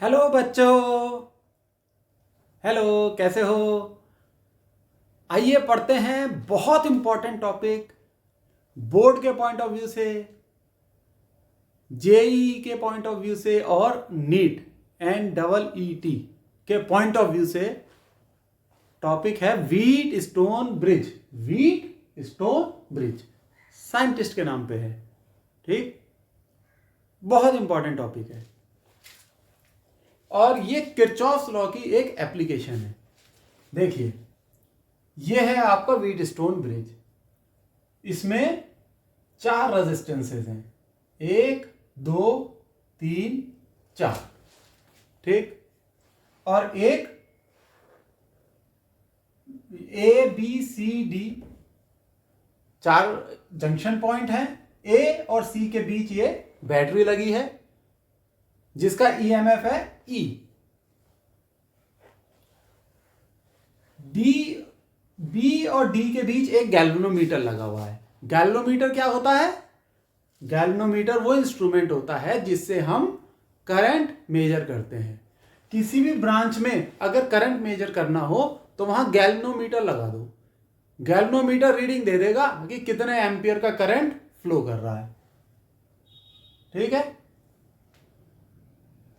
Hello बच्चों। Hello, कैसे हो? आइए पढ़ते हैं बहुत इंपॉर्टेंट टॉपिक बोर्ड के पॉइंट ऑफ व्यू से, जेई के पॉइंट ऑफ व्यू से और नीट एंड डबल ईटी के पॉइंट ऑफ व्यू से। टॉपिक है Wheatstone bridge. Wheat stone bridge scientist के नाम पे है। ठीक, बहुत इंपॉर्टेंट टॉपिक है और ये किरचॉफ्स लॉ की एक एप्लीकेशन है। देखिए, ये है आपका व्हीट स्टोन ब्रिज। इसमें 4 रेजिस्टेंसेस हैं, 1 2 3 4। ठीक, और एक A B C D 4 junction point हैं। ए और सी के बीच ये बैटरी लगी है जिसका ईएमएफ है ई। बी और डी के बीच एक गैल्वेनोमीटर लगा हुआ है। गैल्वेनोमीटर क्या होता है? गैल्वेनोमीटर वो इंस्ट्रूमेंट होता है जिससे हम करंट मेजर करते हैं। किसी भी ब्रांच में अगर करंट मेजर करना हो तो वहां गैल्वेनोमीटर लगा दो। गैल्वेनोमीटर रीडिंग दे देगा कि कितने एम्पियर का करंट फ्लो कर रहा है। ठीक है,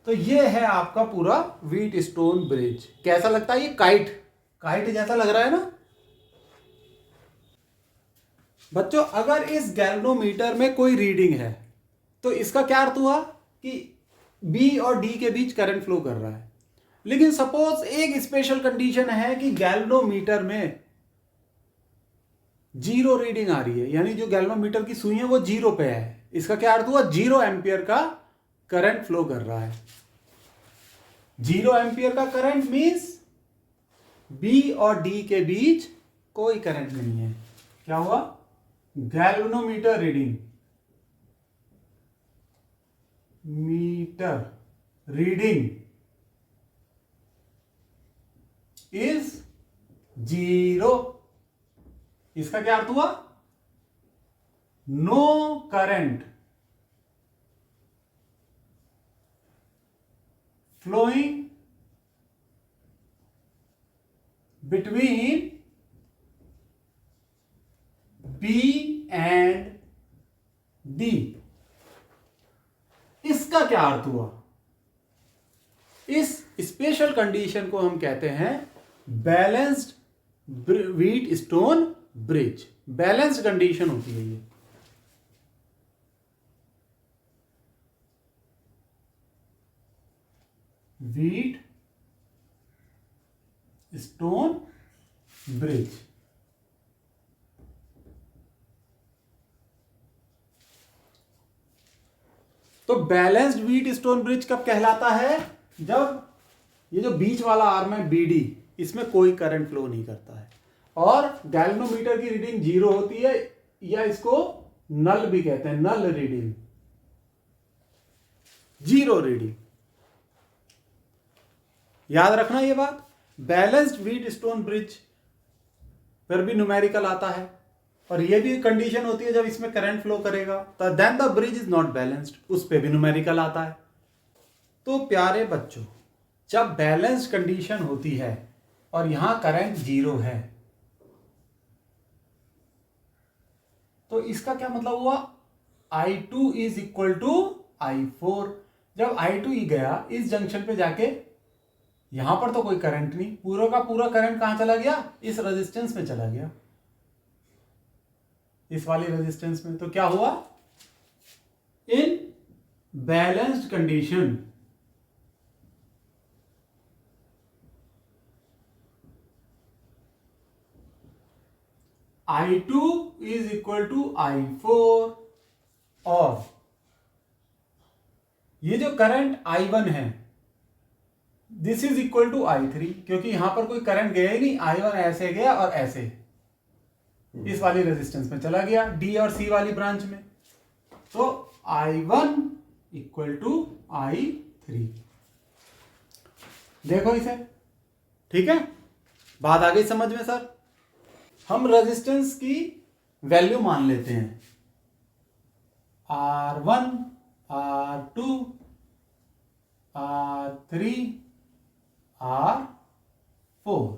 तो ये है आपका पूरा व्हीट स्टोन ब्रिज। कैसा लगता है? ये काइट जैसा लग रहा है ना बच्चों? अगर इस गैल्वेनोमीटर में कोई रीडिंग है तो इसका क्या अर्थ हुआ कि बी और डी के बीच करंट फ्लो कर रहा है। लेकिन सपोज एक स्पेशल कंडीशन है कि गैल्वेनोमीटर में 0 रीडिंग आ रही है, यानी जो गैल्वेनोमीटर की सुई है वो 0 पे है। इसका क्या अर्थ हुआ? 0 एम्पियर का करंट फ्लो कर रहा है। 0 एम्पियर का करंट मींस बी और डी के बीच कोई करंट नहीं है। क्या हुआ? Galvanometer reading is 0। इसका क्या अर्थ हुआ? No current flowing between B and D. इसका क्या अर्थ हुआ? इस स्पेशल कंडीशन को हम कहते हैं balanced wheat stone bridge. Balanced condition होती है ये। Wheat stone bridge. तो बैलेंस्ड व्हीट स्टोन ब्रिज कब कहलाता है? जब ये जो बीच वाला आर्म है बीडी, इसमें कोई करंट फ्लो नहीं करता है और गैल्वेनोमीटर की रीडिंग 0 होती है, या इसको नल भी कहते हैं, नल रीडिंग, 0 रीडिंग। याद रखना ये बात। बैलेंस्ड व्हीट स्टोन ब्रिज पर भी न्यूमेरिकल आता है और ये भी कंडीशन होती है जब इसमें करंट फ्लो करेगा तो then the bridge is not balanced, उस पे भी न्यूमेरिकल आता है। तो प्यारे बच्चों, जब बैलेंस्ड कंडीशन होती है और यहां करंट 0 है तो इसका क्या मतलब हुआ? I2 is equal to I4। जब I2 गया इस जंक्शन पे जाके, यहां पर तो कोई करंट नहीं, पूरा का पूरा करंट कहां चला गया? इस रेजिस्टेंस में चला गया, इस वाली रेजिस्टेंस में। तो क्या हुआ? In balanced condition I2 is equal to I4 और ये जो करंट I1 है this is equal to I3, क्योंकि यहां पर कोई करंट गया ही नहीं। I1 ऐसे गया और ऐसे इस वाली रेजिस्टेंस में चला गया, डी और सी वाली ब्रांच में। तो I1 इक्वल टू I3। देखो इसे, ठीक है? बात आ गई समझ में सर? हम रेजिस्टेंस की वैल्यू मान लेते हैं, R1 R2 R3 R4।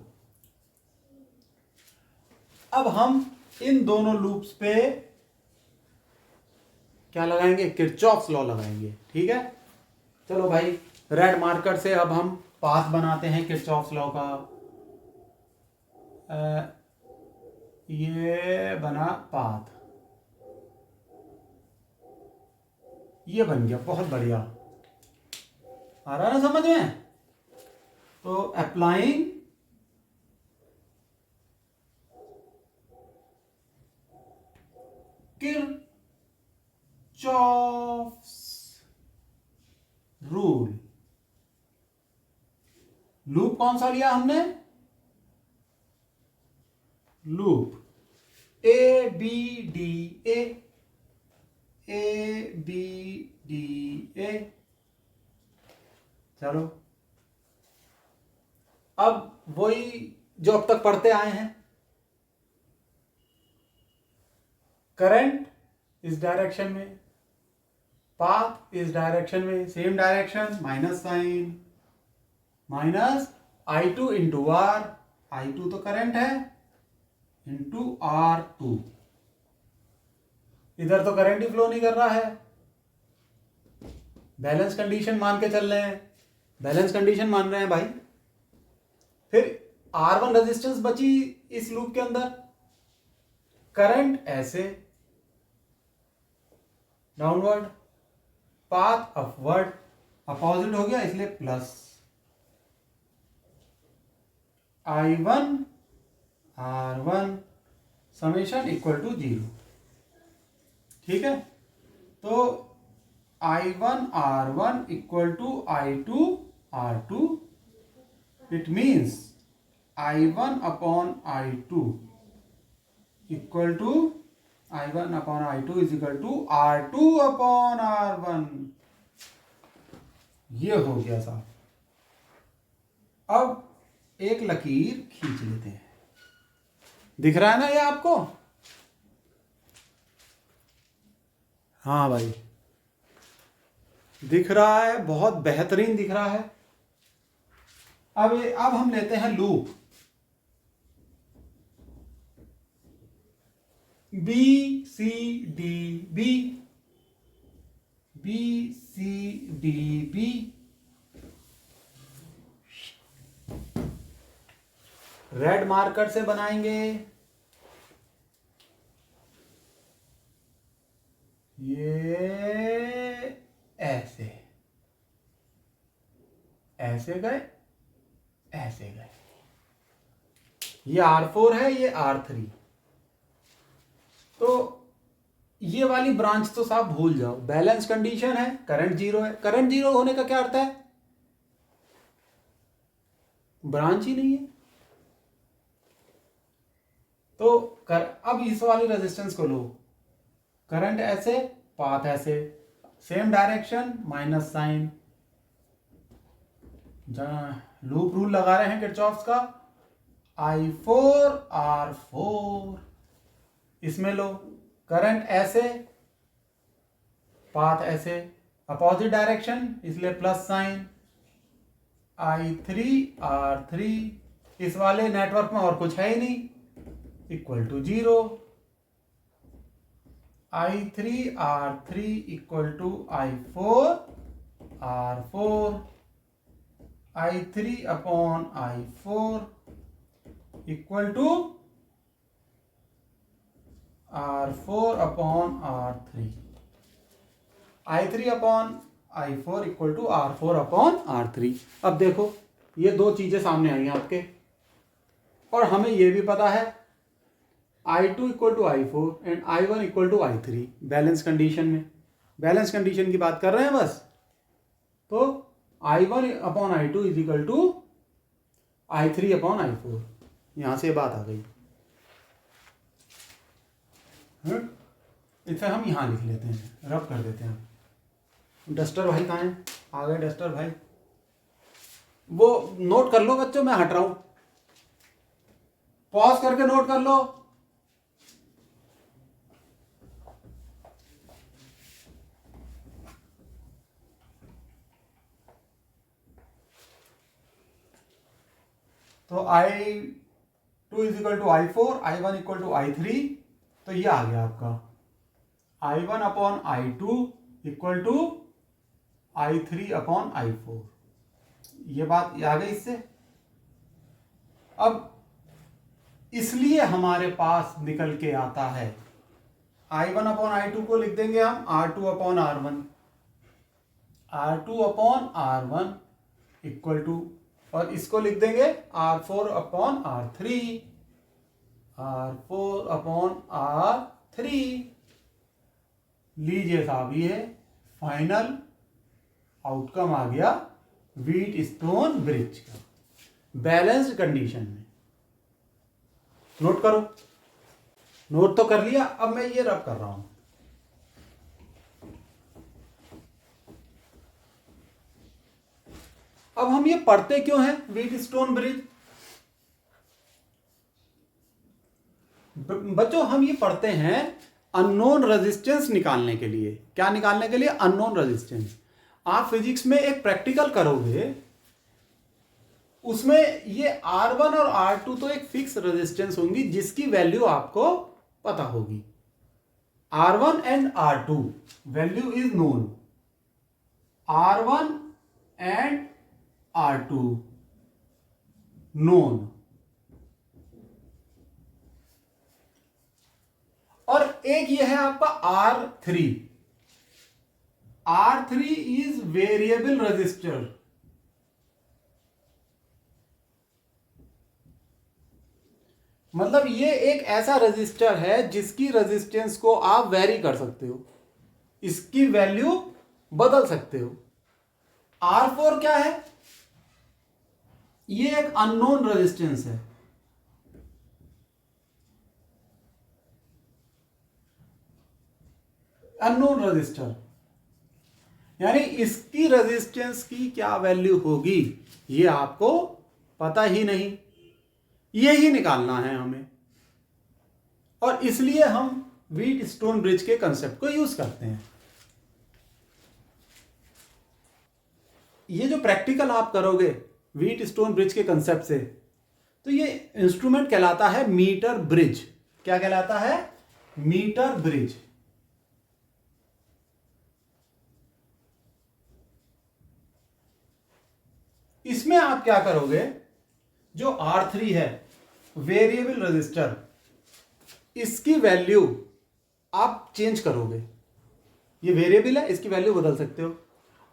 अब हम इन दोनों लूप्स पे क्या लगाएंगे? किरचॉफ्स लॉ लगाएंगे। ठीक है, चलो भाई रेड मार्कर से अब हम पाथ बनाते हैं किरचॉफ्स लॉ का। ये बना पाथ, ये बन गया, बहुत बढ़िया। आ रहा है ना समझ में? तो अप्लाइंग किरचॉफ्स रूल। लूप कौन सा लिया हमने? Loop A B D A, A B D A. चलो अब वही जो अब तक पढ़ते आए हैं। करंट इस डायरेक्शन में, पाथ इस डायरेक्शन में, same direction, minus sign, minus I2 into आर, I2 तो करंट है, इंटू R2। इधर तो करंट ही फ्लो नहीं कर रहा है, बैलेंस कंडीशन मान के चल रहे हैं, बैलेंस कंडीशन मान रहे हैं भाई। फिर R1 रेजिस्टेंस बची इस लूप के अंदर, करंट ऐसे डाउनवर्ड, पाथ अपवर्ड, अपोजिट हो गया इसलिए plus I1 R1 summation equal to 0। ठीक है, तो I1 R1 equal to I2 R2। It means I1 upon I2 equal to I1 upon I2 is equal to R2 upon R1। ये हो गया साहब। अब एक लकीर खींच लेते हैं, दिख रहा है ना ये आपको? हाँ भाई दिख रहा है, बहुत बेहतरीन दिख रहा है। अब हम लेते हैं loop B C D B, B C D B. Red marker से बनाएंगे, ये ऐसे ऐसे गए, ऐसे गए। ये R4 है, ये R3। तो ये वाली ब्रांच तो साहब भूल जाओ, बैलेंस कंडीशन है, करंट जीरो है। करंट जीरो होने का क्या अर्थ है? ब्रांच ही नहीं है। तो अब इस वाली रेजिस्टेंस को लो, करंट ऐसे, पाथ ऐसे, same direction, minus sign. Loop rule लगा रहे हैं किरचॉफ्स का, I4 R4। इसमें लो, करंट ऐसे, पाथ ऐसे, अपोजिट डायरेक्शन इसलिए प्लस साइन, I3 R3। इस वाले नेटवर्क में और कुछ है ही नहीं, equal to 0। I3 R3 equal to I4 R4। I3 upon I4 equal to R4 upon R3। I3 upon I4 equal to R4 upon R3। अब देखो ये दो चीजें सामने आई हैं आपके, और हमें ये भी पता है I2 equal to I4 and I1 equal to I3। Balance condition में, बैलेंस कंडीशन की बात कर रहे हैं बस। तो I1 upon I2 is equal to I3 upon I4। यहां से बात आ गई। इसे हम यहां लिख लेते हैं, रब कर देते हैं। डस्टर भाई कहाँ है? आ गए डस्टर भाई। वो नोट कर लो बच्चों, मैं हट रहा हूं, पॉज करके नोट कर लो। तो I2 is equal to I4, I1 equal to I3, तो ये आ गया आपका I1 upon I2 equal to I3 upon I4। ये बात आ गई इससे। अब इसलिए हमारे पास निकल के आता है I1 अपॉन I2 को लिख देंगे हम R2 upon R1, R2 upon R1 equal to, और इसको लिख देंगे R4 upon R3, R4 upon R3। लीजिए साहब, ये फाइनल आउटकम आ गया व्हीट स्टोन ब्रिज का बैलेंस्ड कंडीशन में। नोट करो, नोट तो कर लिया। अब मैं ये रब कर रहा हूं। अब हम ये पढ़ते क्यों हैं व्हीट स्टोन ब्रिज? बच्चों, हम ये पढ़ते हैं अननोन रेजिस्टेंस निकालने के लिए। क्या निकालने के लिए? Unknown resistance. आप फिजिक्स में एक प्रैक्टिकल करोगे, उसमें ये R1 और R2 तो एक फिक्स रेजिस्टेंस होंगी जिसकी वैल्यू आपको पता होगी। R1 and R2 value is known, R1 and R2 known. और एक ये है आपका R3। R3 is variable resistor. मतलब ये एक ऐसा रेजिस्टर है जिसकी रेजिस्टेंस को आप वेरी कर सकते हो, इसकी वैल्यू बदल सकते हो। R4 क्या है? ये एक अननोन रेजिस्टेंस है। अननोन रेजिस्टर यानी इसकी रेजिस्टेंस की क्या वैल्यू होगी ये आपको पता ही नहीं, यही निकालना है हमें। और इसलिए हम व्हीट स्टोन ब्रिज के कंसेप्ट को यूज करते हैं। ये जो प्रैक्टिकल आप करोगे व्हीट स्टोन ब्रिज के कंसेप्ट से, तो ये इंस्ट्रूमेंट कहलाता है मीटर ब्रिज। क्या कहलाता है? Metre bridge. इसमें आप क्या करोगे, जो R3 है वेरिएबल रेजिस्टर, इसकी वैल्यू आप चेंज करोगे। ये वेरिएबल है, इसकी वैल्यू बदल सकते हो।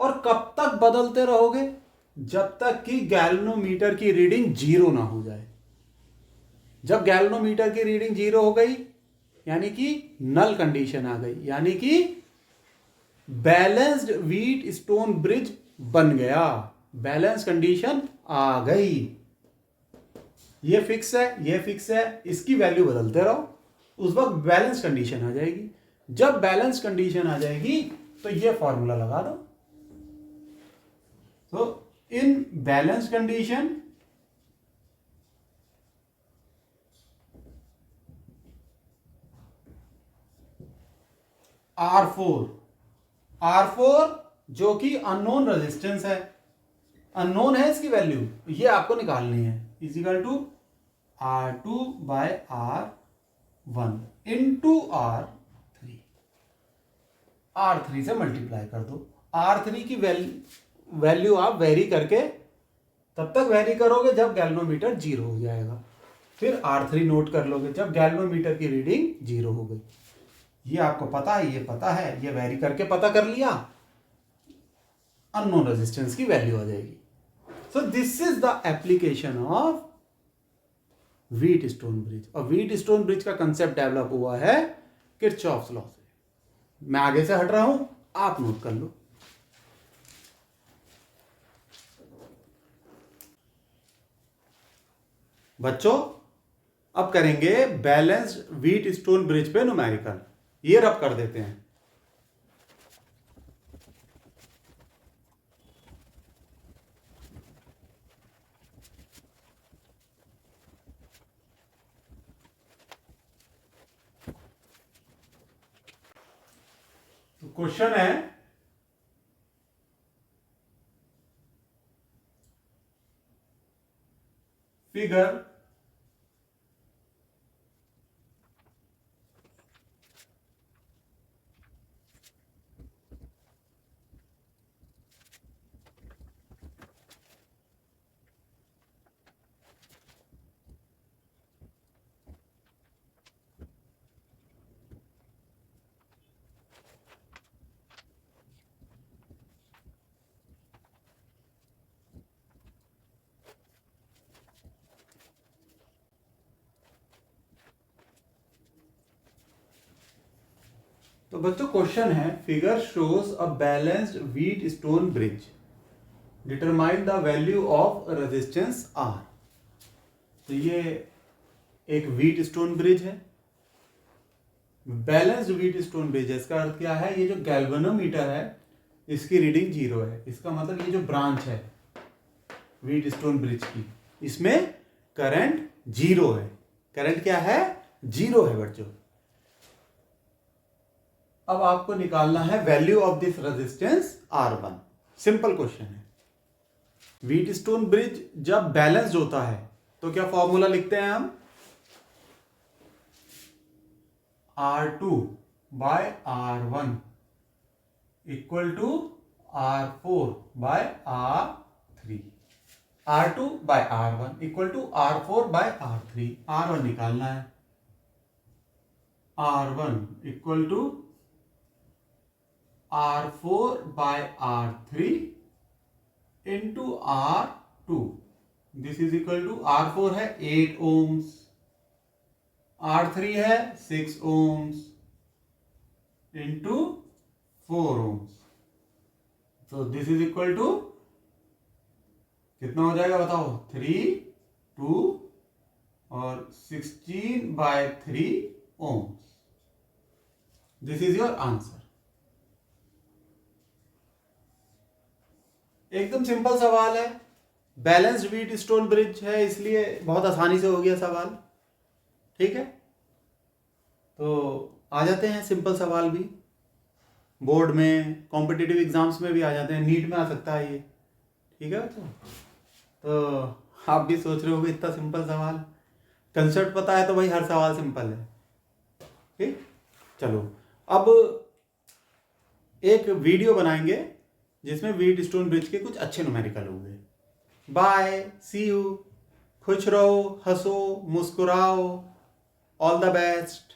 और कब तक बदलते रहोगे? जब तक कि गैल्वेनोमीटर की रीडिंग 0 ना हो जाए। जब गैल्वेनोमीटर की रीडिंग 0 हो गई यानी कि नल कंडीशन आ गई, यानी कि बैलेंस्ड व्हीट स्टोन ब्रिज बन गया, बैलेंस कंडीशन आ गई। ये फिक्स है, ये फिक्स है, इसकी वैल्यू बदलते रहो, उस वक्त बैलेंस कंडीशन आ जाएगी। जब बैलेंस कंडीशन आ जाएगी तो ये फॉर्मूला लगा दो। तो इन बैलेंस कंडीशन R4 जो कि अननोन रेजिस्टेंस है, अननोन है इसकी वैल्यू, ये आपको निकालनी है, is equal to R2 by R1 into R3। R3 से मल्टीप्लाई कर दो। R3 की वैल्यू आप वेरी करके तब तक वेरी करोगे जब गैल्वेनोमीटर 0 हो जाएगा। फिर R3 नोट कर लोगे जब गैल्वेनोमीटर की रीडिंग 0 हो गई। ये आपको पता है, ये पता है, ये वेरी करके पता कर लिया, अननोन रेजिस्टेंस की वैल्यू आ जाएगी। So this is the application of wheat stone bridge. और व्हीट स्टोन ब्रिज का कंसेप्ट डेवलप हुआ है किरचॉफ्स लॉ से। मैं आगे से हट रहा हूं, आप नोट कर लो। बच्चों, अब करेंगे बैलेंस्ड व्हीट स्टोन ब्रिज पे न्यूमेरिकल। ये रब कर देते हैं। तो क्वेश्चन है, फिगर तो बच्चों क्वेश्चन है, figure shows a balanced wheat stone bridge, determine the value of resistance R. तो ये एक व्हीट स्टोन ब्रिज है, बैलेंस्ड व्हीट स्टोन ब्रिज है। इसका अर्थ क्या है, ये जो गैल्वेनोमीटर है इसकी रीडिंग 0 है। इसका मतलब ये जो ब्रांच है व्हीट स्टोन ब्रिज की, इसमें करंट 0 है। करंट क्या है, 0 है बच्चों। अब आपको निकालना है value of this resistance R1। Simple question है। व्हीट स्टोन ब्रिज जब बैलेंस्ड होता है तो क्या फॉर्मूला लिखते हैं हम, R2 by R1 equal to R4 by R3। R2 by R1 equal to R4 by R3। R1 निकालना है, R1 equal to R4 by R3 into R2। This is equal to R4 है 8 ohms, R3 है 6 ohms into 4 ohms. तो this is equal to कितना हो जाएगा बताओ, 3, 2 और 16 by 3 ohms. This is your answer. एकदम सिंपल सवाल है, बैलेंस्ड व्हीट स्टोन ब्रिज है इसलिए बहुत आसानी से हो गया सवाल। ठीक है, तो आ जाते हैं सिंपल सवाल भी, बोर्ड में, कॉम्पिटिटिव एग्जाम्स में भी आ जाते हैं, नीट में आ सकता है ये। ठीक है बच्चों, तो आप भी सोच रहे होगे इतना सिंपल सवाल, कंसेप्ट पता है तो भाई हर सवाल सिंपल है। ठीक, चलो अब एक वीडियो बनाएंगे जिसमें व्हीट स्टोन ब्रिज के कुछ अच्छे न्यूमेरिकल होंगे। बाय, सी यू, खुश रहो, हंसो, मुस्कुराओ, ऑल द बेस्ट।